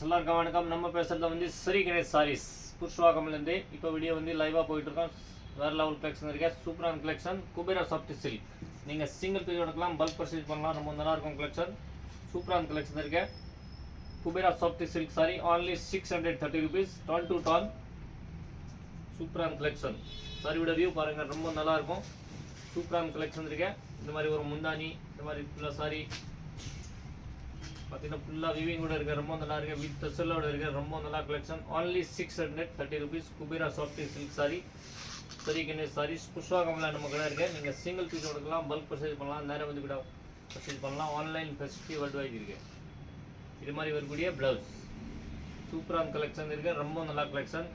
எல்லாருக்கும் வணக்கம். நம்ம பேசுறது வந்து ஸ்ரீ கணேஷ் சாரீஸ் புஷ்வாகம்லேருந்து. இப்போ வீடியோ வந்து லைவாக போயிட்டுருக்கோம். வேறு லெவல் கலெக்ஷன் இருக்கேன். சூப்பரான கலெக்ஷன் குபேரா சாஃப்ட் சில்க். நீங்கள் சிங்கிள் பீஸ் எடுக்கலாம், பல்க் பர்ச்சேஸ் பண்ணலாம். ரொம்ப நல்லாயிருக்கும் கலெக்ஷன். சூப்பரான கலெக்ஷன் இருக்கேன். Kubera soft silk sari only 630 rupees, tone to tone. சூப்பரான கலெக்ஷன். சாரியோட வியூ பாருங்கள், ரொம்ப நல்லாயிருக்கும். சூப்பரான கலெக்ஷன் இருக்கேன். இந்த மாதிரி ஒரு முந்தானி, இந்த மாதிரி ஃபுல்லாக சாரி பார்த்தீங்கன்னா ஃபுல்லாக விவிங் கூட இருக்க, ரொம்ப நல்லா இருக்குது. வித் டெசலோட இருக்க, ரொம்ப நல்லா collection. only 630 rupees Kubera soft silk sari. Sri Ganesh Sarees புஷ்வாகம்ல நம்ம கடை இருக்குது. நீங்கள் சிங்கிள் பீஸ் எடுக்கலாம், பல்க் பர்ச்சேஸ் பண்ணலாம், நேரம் வந்து கூட பர்ச்சேஸ் பண்ணலாம். ஆன்லைன் ஃபெசிலிட்டி வேர்ல்டு வைட் இருக்குது. இது மாதிரி வரக்கூடிய ப்ளவுஸ் சூப்பரான கலெக்ஷன் இருக்குது. ரொம்ப நல்லா கலெக்ஷன்.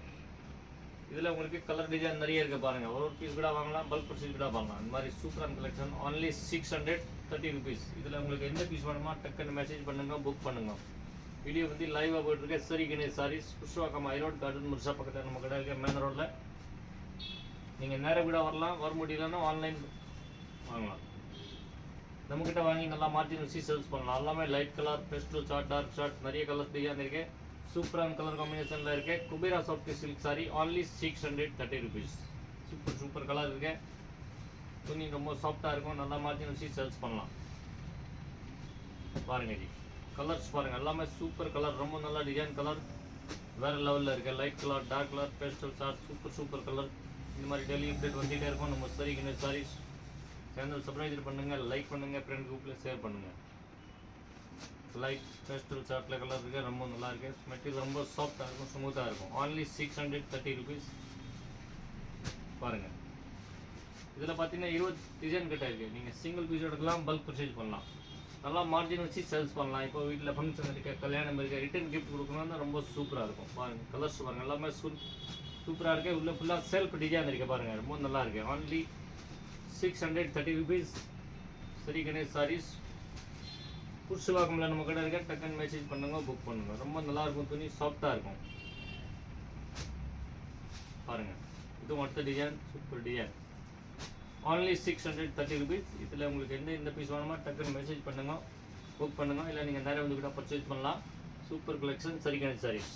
இதில் உங்களுக்கு கலர் டிசைன் நிறைய இருக்குது பாருங்கள். ஒரு பீஸ் கூட வாங்கலாம், பல்க் பர்ச்சேஸ் கூட வாங்கலாம். இந்த மாதிரி சூப்பரான கலெக்ஷன் only 630 rupees. இதில் உங்களுக்கு எந்த பீஸ் வேணுமோ டக்குன்னு மெசேஜ் பண்ணுங்க, புக் பண்ணுங்க. வீடியோ வந்து லைவாக போயிட்டுருக்கு. ஸ்ரீ கணேஷ் சாரீஸ் புஷ்வாக்கம் ஐரோட் கார்டன் முர்ஷா பக்கத்தில் நம்ம கடை இருக்க மெயின் ரோட்டில். நீங்கள் நேரம் கூட வரலாம், வர முடியலன்னா ஆன்லைன் வாங்கலாம். நம்மக்கிட்ட வாங்கி நல்லா மார்ஜின் வச்சு சேல்ஸ் பண்ணலாம். எல்லாமே light colour, pastel shade, dark shade, நிறைய கலர்ஸ் டிசைன் இருக்குது. சூப்பரான கலர் காம்பினேஷனில் இருக்குது. Kubera soft silk sari only 630 rupees. Super colour இருக்குது. துணி ரொம்ப சாஃப்டாக இருக்கும். நல்லா மார்ஜின் வச்சு சேல்ஸ் பண்ணலாம். பாருங்கள் ஜி, கலர்ஸ் பாருங்கள், எல்லாமே சூப்பர் கலர். ரொம்ப நல்லா டிசைன் கலர் வேறு லெவலில் இருக்குது. Light colour, dark colour, pastel shade, super colour. இந்த மாதிரி டெய்லி அப்டேட் வந்துகிட்டே இருக்கும். நம்ம ஸ்ரீ கணேஷ் சாரீஸ் சேனல் சப்ஸ்கிரைப் பண்ணுங்கள், லைக் பண்ணுங்கள், ஃப்ரெண்ட் குரூப்பில் ஷேர் பண்ணுங்கள். லைட் பெஸ்டல் ஷார்ட்டில் கலர் இருக்குது, ரொம்ப நல்லா இருக்குது. மெட்டீரியல் ரொம்ப சாஃப்டாக இருக்கும், ஸ்மூத்தாக இருக்கும். only 630 rupees. பாருங்கள், இதில் பார்த்தீங்கன்னா 20 டிசைன் கிட்ட இருக்குது. நீங்கள் சிங்கிள் பீஸ் எடுக்கலாம், பல்க் பர்ச்சேஸ் பண்ணலாம். நல்லா மார்ஜின் வச்சு சேல்ஸ் பண்ணலாம். இப்போ வீட்டில் ஃபங்க்ஷன் இருக்குது, கல்யாணம் இருக்குது, ரிட்டன் கிஃப்ட் கொடுக்கணும்னா ரொம்ப சூப்பராக இருக்கும். பாருங்கள், கலர்ஸ் பாருங்கள், எல்லாமே சூப்பராக இருக்குது. உள்ள ஃபுல்லாக செல்ஃப் டிசைன் இருக்குது பாருங்கள், ரொம்ப நல்லா இருக்குது. only 630 rupees. ஸ்ரீ கணேஷ் சாரீஸ் புஷ்வாகம்ல நம்ம கடை இருக்க. டக்குன்னு மெசேஜ் பண்ணுங்க, புக் பண்ணுங்க. ரொம்ப நல்லா இருக்கும். துணி சாஃப்டாக இருக்கும். பாருங்கள், இதுவும் அடுத்த design, super design. only 630 rupees. இதில் உங்களுக்கு எந்த பீஸ் வேணுமோ டக்குன்னு மெசேஜ் பண்ணுங்க, புக் பண்ணுங்க. இல்லை நீங்கள் நேரம் வந்து கூட பர்ச்சேஸ் பண்ணலாம். Super collection Sri Ganesh saris.